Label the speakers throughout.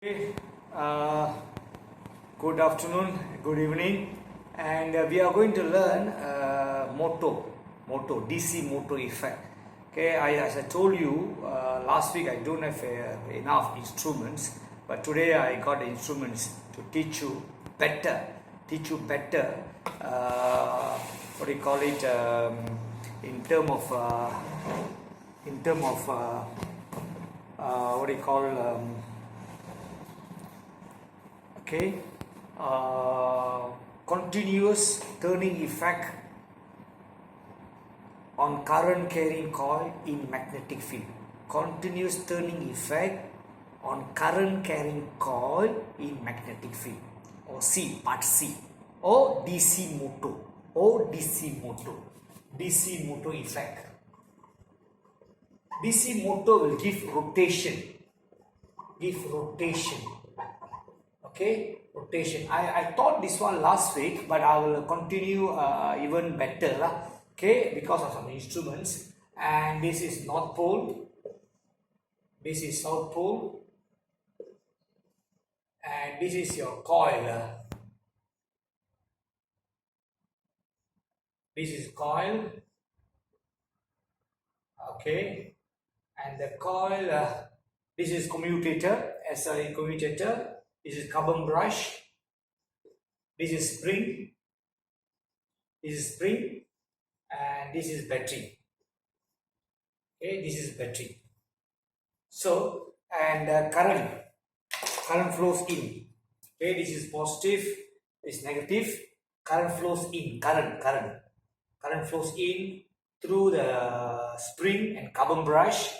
Speaker 1: Okay, uh, good afternoon, good evening, and we are going to learn moto DC moto effect. Okay, as I told you last week, I don't have enough instruments, but today I got the instruments to teach you better. What do you call it? In term of what do you call? Okay, continuous turning effect on current carrying coil in magnetic field. Continuous turning effect on current carrying coil in magnetic field, or C, part C, or DC moto, DC moto effect. DC moto will give rotation. Okay, rotation. I taught this one last week, but I will continue even better lah. Okay, because of some instruments. And this is North Pole, this is South Pole, and this is your coil. This is coil. Okay, and the coil. This is commutator, SI commutator. This is carbon brush. This is spring. And this is battery. Okay, this is battery. So, and current flows in. Okay, this is positive, this is negative. Current flows in. Current flows in through the spring and carbon brush,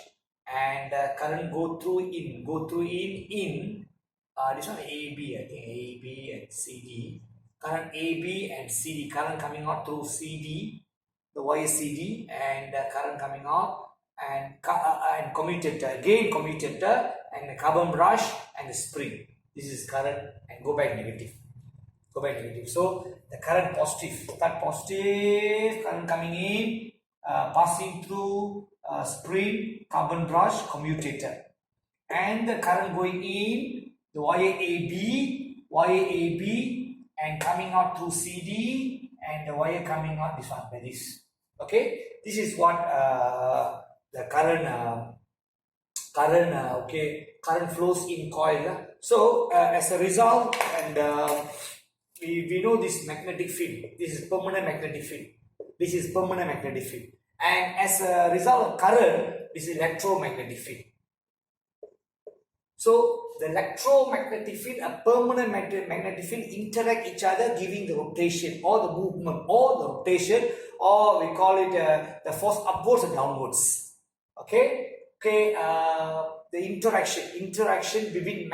Speaker 1: and current go through in. This one AB, I think AB and CD. Current AB and CD, current coming out through CD, the wire CD, and current coming out, and commutator, again commutator, and the carbon brush and the spring. This is current, and go back negative. So the current positive, start positive, current coming in, passing through spring, carbon brush, commutator, and the current going in the wire AB, and coming out through CD, and the wire coming out this one like this. Okay, this is what the current flows in coil. So as a result, and we know this magnetic field. This is permanent magnetic field. And as a result of current, this is electromagnetic field. So the electromagnetic field and permanent magnetic field interact each other, giving the rotation or the movement or the rotation, or we call it the force upwards and downwards. Okay. The interaction between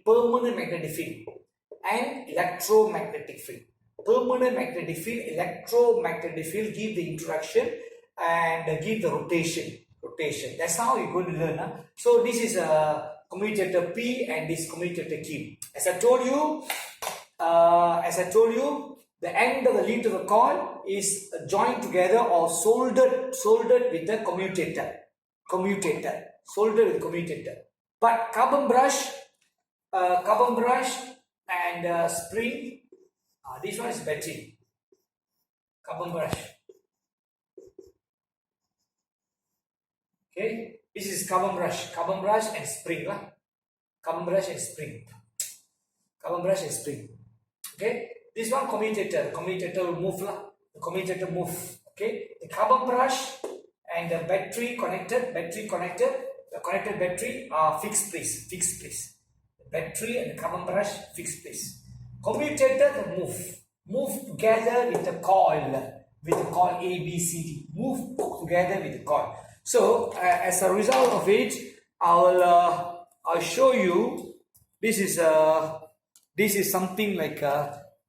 Speaker 1: permanent magnetic field and electromagnetic field. Permanent magnetic field, electromagnetic field give the interaction and give the rotation. That's how you're going to learn. So this is a commutator P and this commutator Q. As I told you, the end of the lead of the coil is joined together or soldered with the commutator. But carbon brush and spring. This one is battery. Carbon brush. Okay, this is carbon brush and spring lah. Carbon brush and spring. Okay, this one commutator will move lah. The commutator move. Okay, the carbon brush and the battery connected. The connected battery are fixed place. The battery and the carbon brush fixed place. Commutator will move together with the coil ABCD. Move together with the coil. So as a result of it, I'll show you. This is something like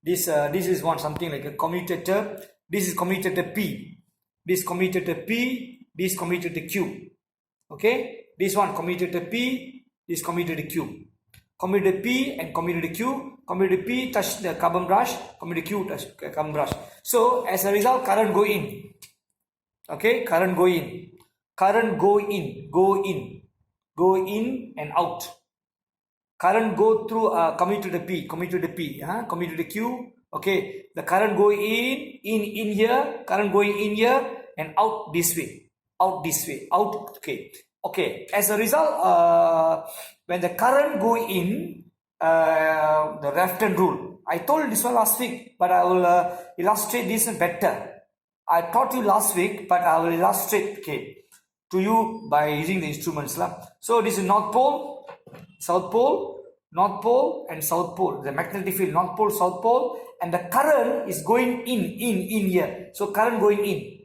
Speaker 1: this is something like a commutator. This is commutator P. This commutator P. This commutator Q. Okay. This one commutator P. This commutator Q. Commutator P and commutator Q. Commutator P touch the carbon brush. Commutator Q touch the carbon brush. So as a result, current go in. Okay. Current go in, go in and out. current go through commutator P, commutator Q. Okay, the current going in here, current going in here and out this way, out. Okay. As a result, when the current go in, the left hand rule. I told this one last week, but I will illustrate this better. I taught you last week, but I will illustrate to you by using the instruments. So this is North Pole, South Pole, North Pole and South Pole. The magnetic field, North Pole, South Pole, and the current is going in here. So current going in,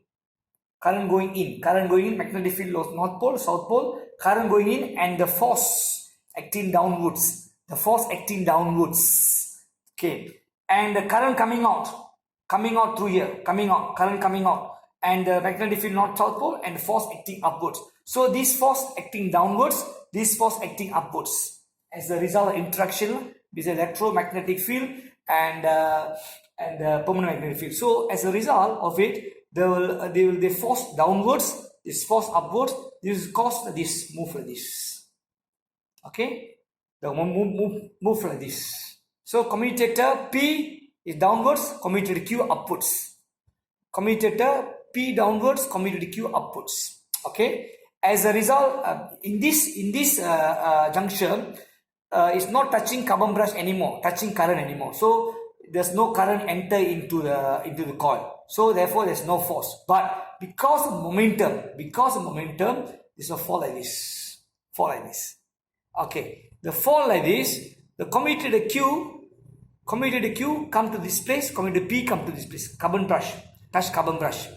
Speaker 1: magnetic field of North Pole, South Pole, current going in, and the force acting downwards. Okay, and the current coming out through here, current coming out, and the magnetic field North South Pole, and force acting upwards. So this force acting downwards, this force acting upwards. As a result of interaction, this electromagnetic field and permanent magnetic field. So as a result of it, they force downwards, this force upwards. This cause this move like this. Okay, the move like this. So commutator P is downwards, commutator Q upwards. Commutator P downwards, commutator Q upwards. Okay. As a result, in this junction, it's not touching carbon brush anymore, touching current anymore. So there's no current enter into the coil. So therefore there's no force. But because of momentum, this will fall like this. Okay. The fall like this, the commutator Q come to this place, commutator P come to this place. Carbon brush, touch carbon brush.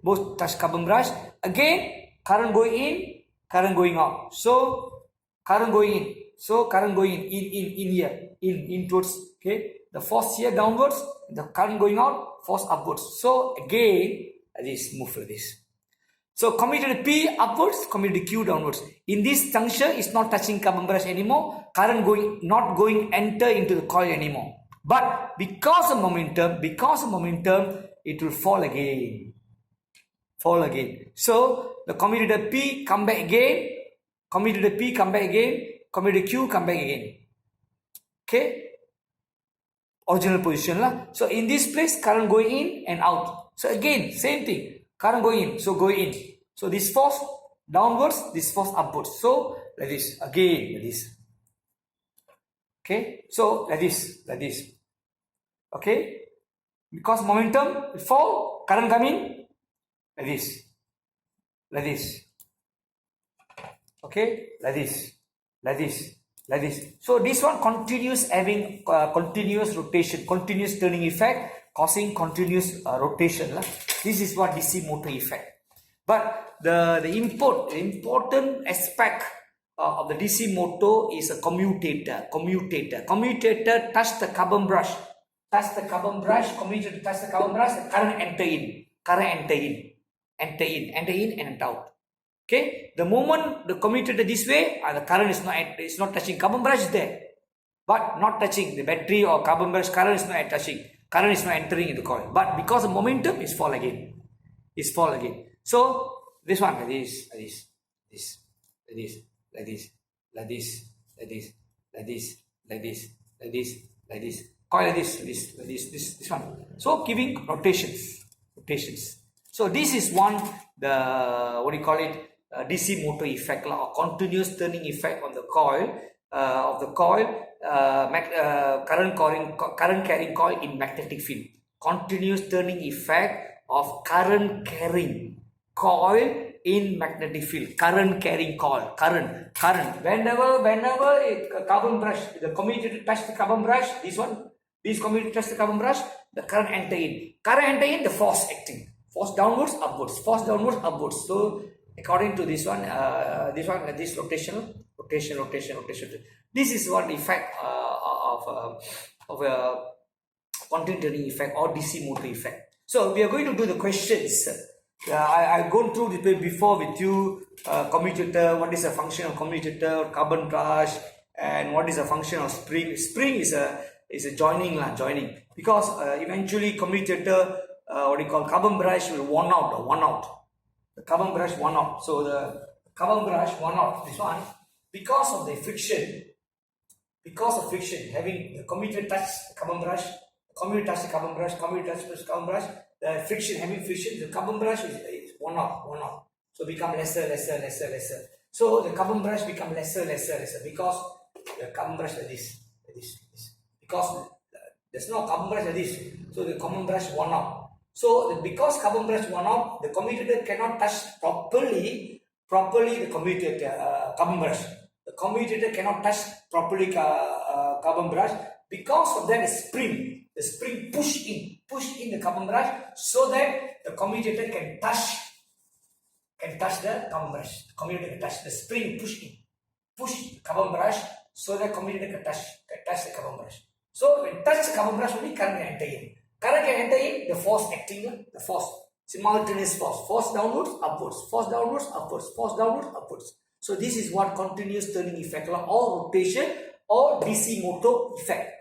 Speaker 1: Both touch carbon brush. Again, current going in, current going out. So current going in. So current going in here, in towards, okay. The force here downwards, the current going out, force upwards. So again, this move like this. So commutator P upwards, commutator Q downwards. In this juncture, it's not touching carbon brush anymore. Current not going enter into the coil anymore. But because of momentum, it will fall again. So the commutator P come back again, commutator Q come back again. Okay, original position. So in this place, current going in and out. So again, same thing. Current going in, so going in. So this force downwards, this force upwards. So like this, again like this. Okay, so like this. Okay, because momentum fall, current coming like this. Okay, like this. So this one continues having continuous rotation, continuous turning effect, causing continuous rotation. This is what DC motor effect. But the important aspect of the DC motor is a commutator. Commutator touch the carbon brush. Commutator touch the carbon brush. The current enter in and out. Okay. The moment the commutator this way, the current is not touching. Carbon brush is there, but not touching the battery or carbon brush. Current is not touching. Current is not entering into the coil. But because of momentum, it's fall again. So this one like this. Coil like this one. So giving rotations. So this is one, the what do you call it? DC motor effect, or continuous turning effect on the coil current carrying coil in magnetic field. Continuous turning effect of current carrying coil in magnetic field. Current carrying coil. Current. Whenever a carbon brush, the commutator touch the carbon brush, this commutator touch the carbon brush, the current enter in. The force acting. Force downwards, upwards. So according to this rotation. This is what the effect of a continuous turning effect or DC motor effect. So we are going to do the questions. I've gone through this before with you. Commutator, what is the function of commutator, carbon brush, and what is the function of spring. Spring is a joining because eventually commutator, carbon brush will worn out. The carbon brush worn out. So the carbon brush worn out, this one, because of the friction, because of friction, having the commutator touch the carbon brush, commutator touch the carbon brush, commutator touch the carbon brush, the friction, having friction, the carbon brush is worn off. So become lesser. So the carbon brush become lesser because the carbon brush like this. Because there's no carbon brush like this, so the carbon brush worn out. So because carbon brush worn out, the commutator cannot touch properly the commutator carbon brush. The commutator cannot touch properly carbon brush. Because of that, the spring push in the carbon brush so that the commutator can touch the carbon brush. The commutator can touch the spring push the carbon brush so that commutator can touch the carbon brush. So when touch the carbon brush, only current can enter in. Current can enter in, the force acting, the force, simultaneous force downwards, upwards, force downwards, upwards, force downwards, upwards. So this is what continuous turning effect or rotation or DC motor effect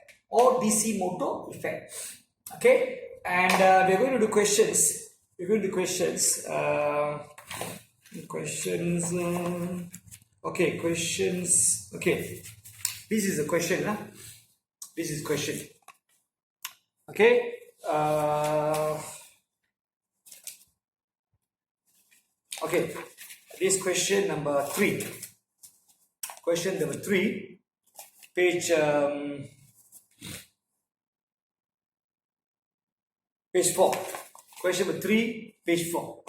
Speaker 1: Okay, and we're going to do questions. Okay, questions. Okay, this is a question. This is question. Okay. Okay. This question number 3. Question number 3. Page 4. Question number 3, page 4.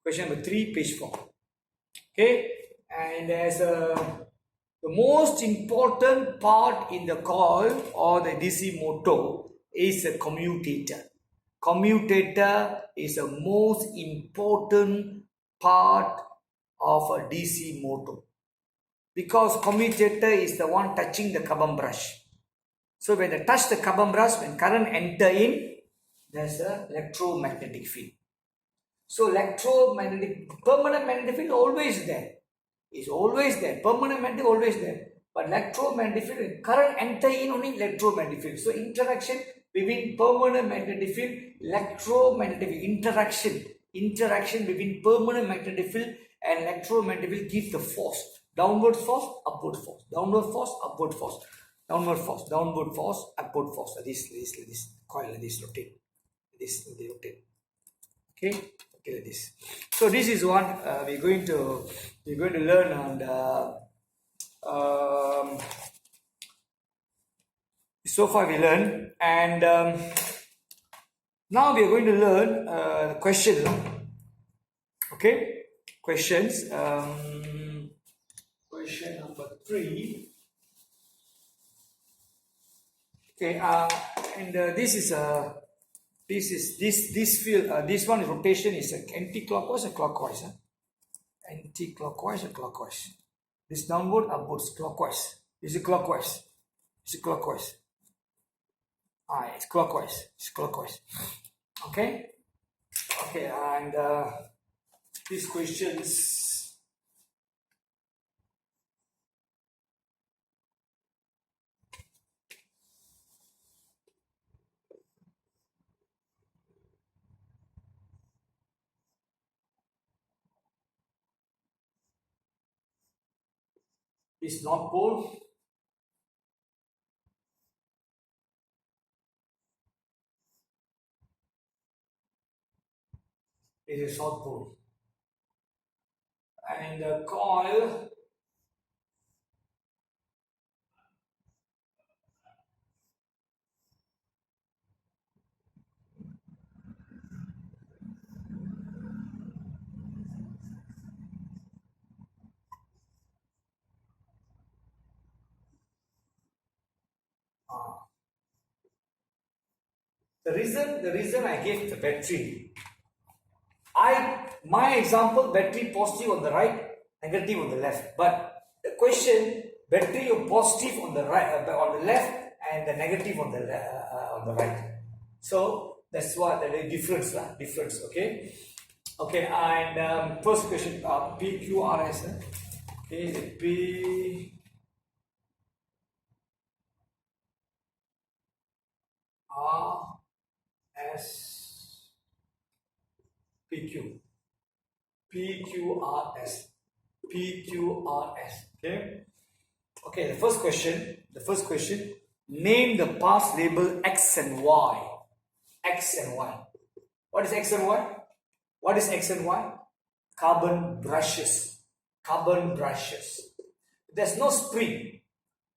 Speaker 1: Question number 3, page 4. Okay. And as the most important part in the coil or the DC motor is a commutator. Commutator is the most important part of a DC motor because commutator is the one touching the carbon brush. So when they touch the carbon brush, when current enter in, there's an electromagnetic field. So permanent magnetic field always there. Is always there. Permanent magnetic always there. But electromagnetic field, current enter in only electromagnetic field. So interaction between permanent magnetic field, electromagnetic field, interaction between permanent magnetic field and electromagnetic field gives the force. Downward force, upward force. Downward force, upward force. Downward force, downward force, upward force. This coil, this rotate. This rotate. Okay, like this. So this is one we're going to learn on so far we learned, and now we are going to learn questions. Okay, questions. Question number 3. Okay, and this field. This one rotation is anti-clockwise or clockwise? Anti-clockwise or clockwise? This downward, upwards, clockwise. This is clockwise. It's clockwise. It's clockwise. Okay. And these questions. This North Pole. This is South Pole. And the coil the reason I gave the battery, my example, battery positive on the right, negative on the left. But the question, battery positive on the right, on the left, and the negative on the right. So that's what the difference. Okay. And first question, PQRS. Okay, P. R. S. PQ. PQRS. Okay. Okay, the first question, name the pass label X and Y. X and Y. What is X and Y? What is X and Y? Carbon brushes. Carbon brushes. There's no spring.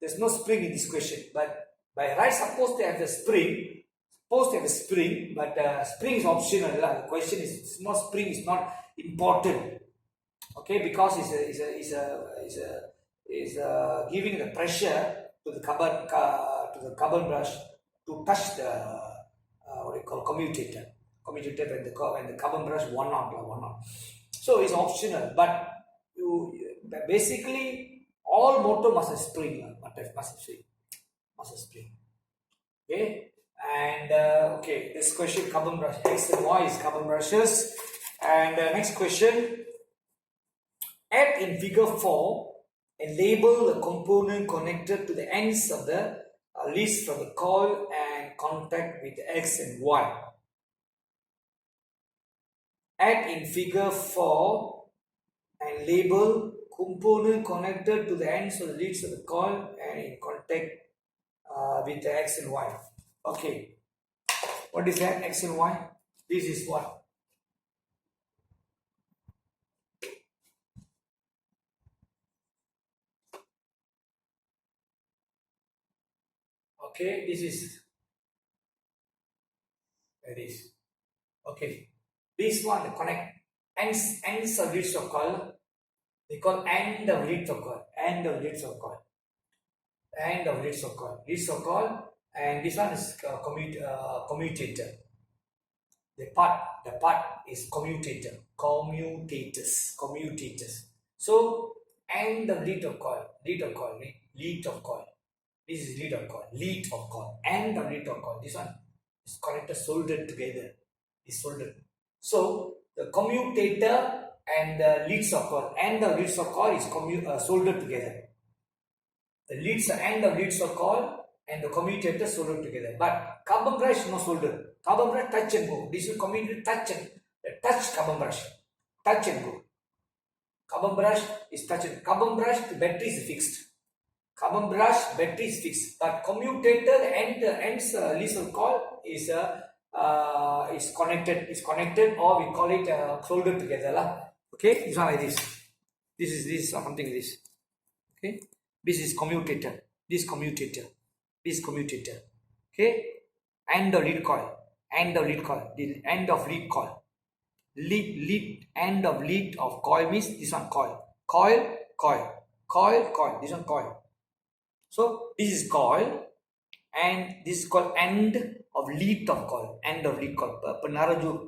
Speaker 1: There's no spring in this question. But by right, supposed to have the spring. Supposed to have a spring, but spring is optional. The question is not spring is not important. Okay, because it's giving the pressure to the carbon brush to touch the what you call commutator when the carbon brush one on. So it's optional, but basically all motor must have spring, must have spring. Okay, and okay, this question carbon brush X and Y is carbon brushes, and next question. Add in figure 4 and label the component connected to the ends of the leads from the coil and contact with X and Y. Add in figure 4 and label component connected to the ends of the leads of the coil and in contact with the X and Y. Okay, what is that X and Y? This is what? Okay, this is okay. This one the connect ends of leads of coil. They call end of leads of coil. End of leads of coil. End of leads of coil. Leads of coil, and this one is commutator. The part is commutator. Commutators. So end of lead of coil. Lead of coil. This is lead of coil. End of lead of coil. This one is connected, soldered together. Is soldered. So the commutator and the leads of coil. End of leads of coil is soldered together. The end of leads of coil and the commutator soldered together. But carbon brush is not soldered. Carbon brush touch and go. This is commutator touch carbon brush. Touch and go. Carbon brush is touch and carbon brush. The battery is fixed. Carbon brush battery is fixed, but commutator and the ends leads of coil is connected, or we call it soldered together lah. Okay, this one like this. This is something like this. Okay, this is commutator. This commutator. Okay, end of lead coil. The end of lead coil. End of lead of coil means this one coil. This one coil. So this is coil, and this is called end of lead of coil. End of lead coil. Peneraju,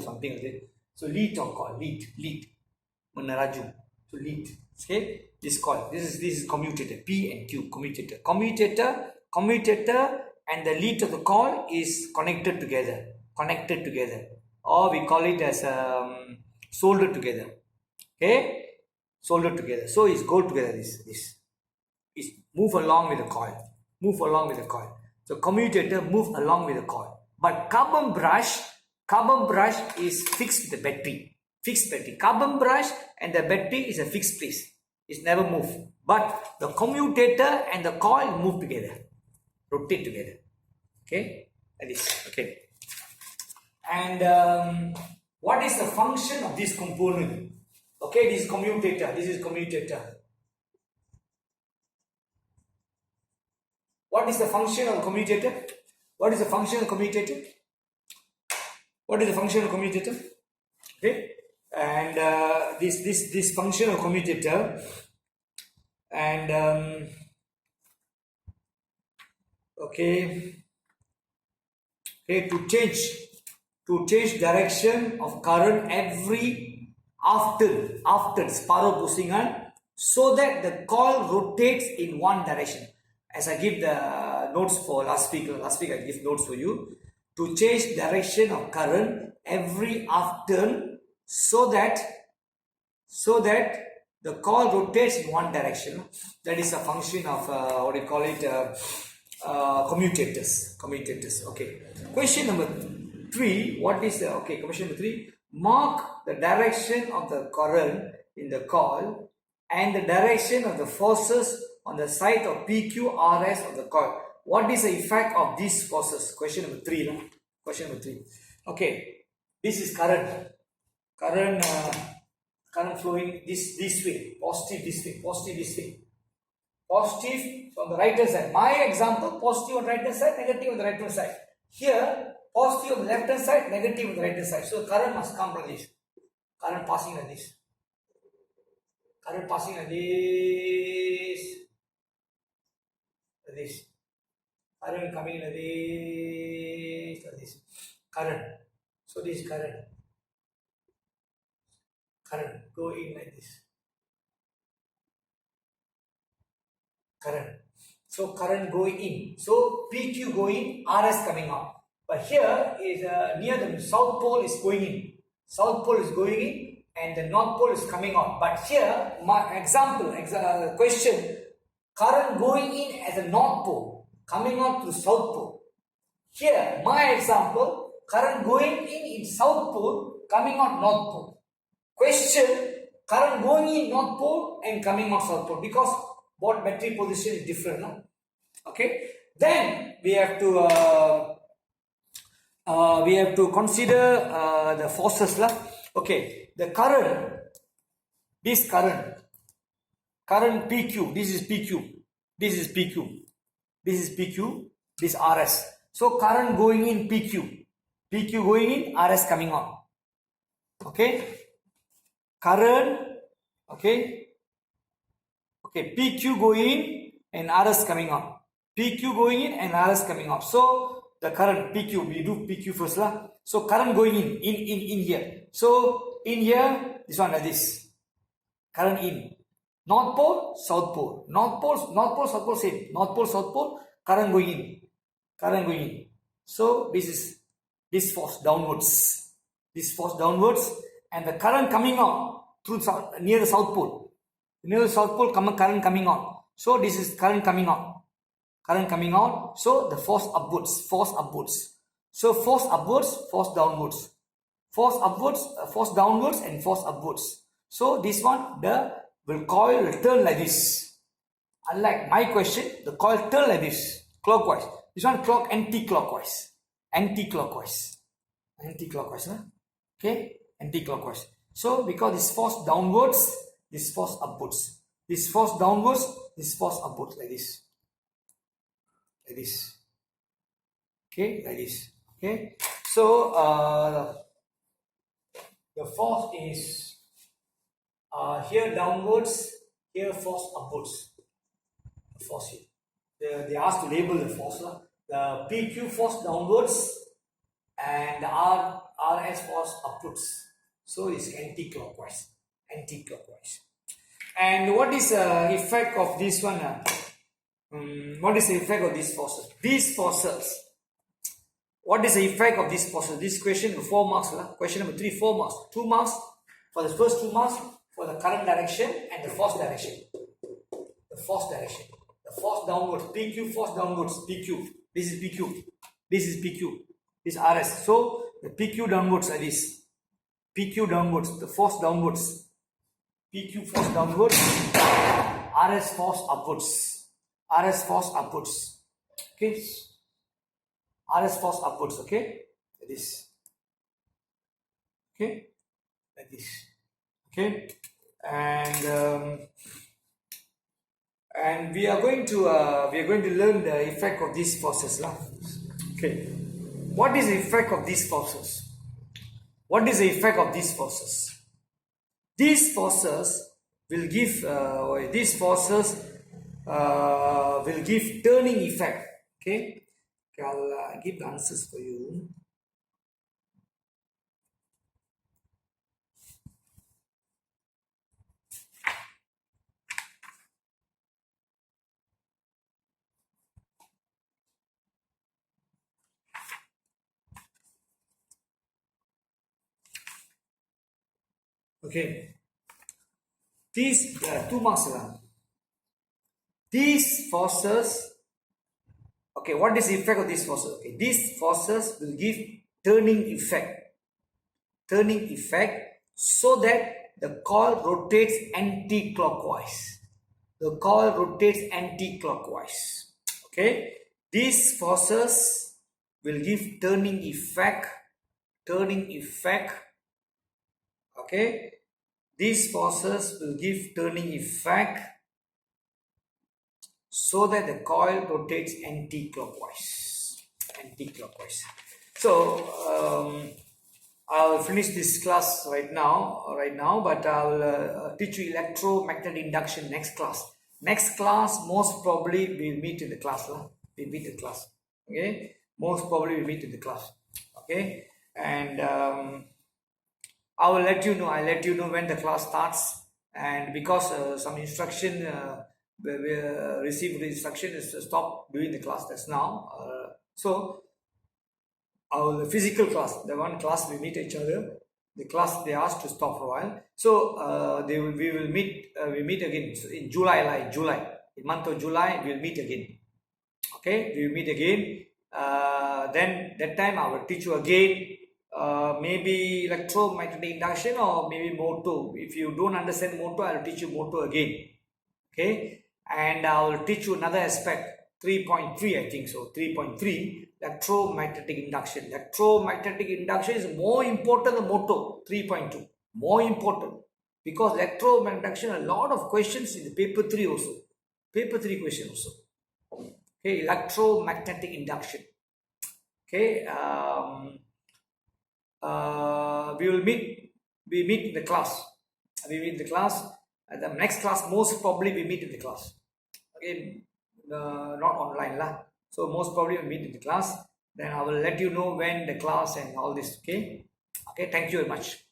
Speaker 1: something like that. So lead of coil. Lead. Peneraju. So lead. Okay. This coil. This is commutator. P and Q. Commutator, and the lead of the coil is connected together. Or we call it as soldered together. Okay. Soldered together. So it's go together. This is move along with the coil. So commutator move along with the coil. But carbon brush is fixed with the battery. Carbon brush and the battery is a fixed place. It's never move. But the commutator and the coil move together. Rotate together. Okay? Like this. Okay. And what is the function of this component? Okay, this is commutator. What is the function of commutator? Okay, and this function of commutator, and to change direction of current every after sparrow pusingan, so that the coil rotates in one direction. As I give the notes for last week I give notes for you. To change direction of current every after, so that the coil rotates in one direction. That is a function of commutators. Okay. Question number 3. What is the question number 3? Mark the direction of the current in the coil and the direction of the forces on the side of PQRS of the coil. What is the effect of these forces? Question number 3. No? Question number 3. Okay, this is current. Current flowing this way, positive this way, positive this way. Positive on the right hand side. My example, positive on the right hand side, negative on the right hand side. Here, positive on the left hand side, negative on the right hand side. So current must come like this. Current passing like this. Current passing like this. Like this. Current coming like this. Like this. Current. So this is current. Current go in like this. Current. So current going in. So PQ going, RS coming out. But here is near the south pole is going in. South pole is going in and the north pole is coming out. But here, my example, question, current going in as a north pole, coming out through south pole. Here, my example, current going in south pole, coming out north pole. Question, current going in north pole and coming out south pole, because both battery position is different. No? Okay. Then we have to consider the forces. Okay. The current, this current PQ, this is PQ, this is PQ, this is PQ, this RS. So current going in PQ, PQ going in, RS coming out. Okay. Current, okay, PQ going in and RS coming out. PQ going in and RS coming out. So the current PQ, we do PQ first lah. So current going in here. So in here, this one like this. Current in. North pole, south pole. North pole, south pole, same. North pole, south pole, current going in. Current going in. So this is this force downwards. This force downwards. And the current coming out through near the south pole. Near the south pole, current coming out. So this is current coming out. Current coming out. So the force upwards. Force upwards. So force upwards, force downwards. Force upwards, force downwards, and force upwards. So this one, the coil will turn like this. Unlike my question, the coil turn like this, clockwise. This one clock anti-clockwise. Anti-clockwise. Anti-clockwise. Huh? Okay. Anti-clockwise. So because this force downwards, this force upwards. This force downwards, this force upwards, like this. Like this. Okay, like this. Okay. So the force is here downwards, here force upwards. The force here. They asked to label the force. The PQ force downwards and the RS force upwards. So it's anti-clockwise. Anti-clockwise. And what is the effect of this one? What is the effect of these forces? These forces. What is the effect of these forces? This question 4 marks. Question number 3, 4 marks. 2 marks for the first 2 marks for the current direction and the force direction. The force direction. The force downwards. PQ force downwards. PQ. This is PQ. This is PQ. This is RS. So the PQ downwards like this. PQ downwards. The force downwards. PQ force downwards. RS force upwards. RS force upwards. Okay. RS force upwards. Okay. Like this. Okay. Like this. Okay. And we are going to learn the effect of these forces. Okay. What is the effect of these forces? What is the effect of these forces? These forces will give turning effect. Okay. I'll give the answers for you. Okay. These 2 marks. These forces. Okay, what is the effect of these forces? Okay, these forces will give turning effect. Turning effect so that the coil rotates anti-clockwise. The coil rotates anti-clockwise. Okay, these forces will give turning effect. Okay, these forces will give turning effect so that the coil rotates anti-clockwise. So I'll finish this class right now, but I'll teach you electromagnetic induction next class. Next class, most probably we'll meet in the class. We'll meet in the class. Okay, most probably we'll meet in the class. Okay, and I'll let you know when the class starts, and because some instruction we received the instruction is to stop doing the class. That's now. So our physical class, the one class we meet each other, the class they asked to stop for a while. So we meet again in July, in month of July we'll meet again. Okay, we will meet again. Then that time I will teach you again. Maybe electromagnetic induction or maybe motor. If you don't understand motor, I will teach you motor again. Okay, and I will teach you another aspect, 3.3, I think so, 3.3, electromagnetic induction. Electromagnetic induction is more important than motor, 3.2, more important, because electromagnetic induction, a lot of questions in the paper 3 also, paper 3 question also. Okay, electromagnetic induction. Okay, we meet in the class. The next class, most probably we meet in the class. Okay, not online lah. So most probably we meet in the class. Then I will let you know when the class and all this. Okay. Okay. Thank you very much.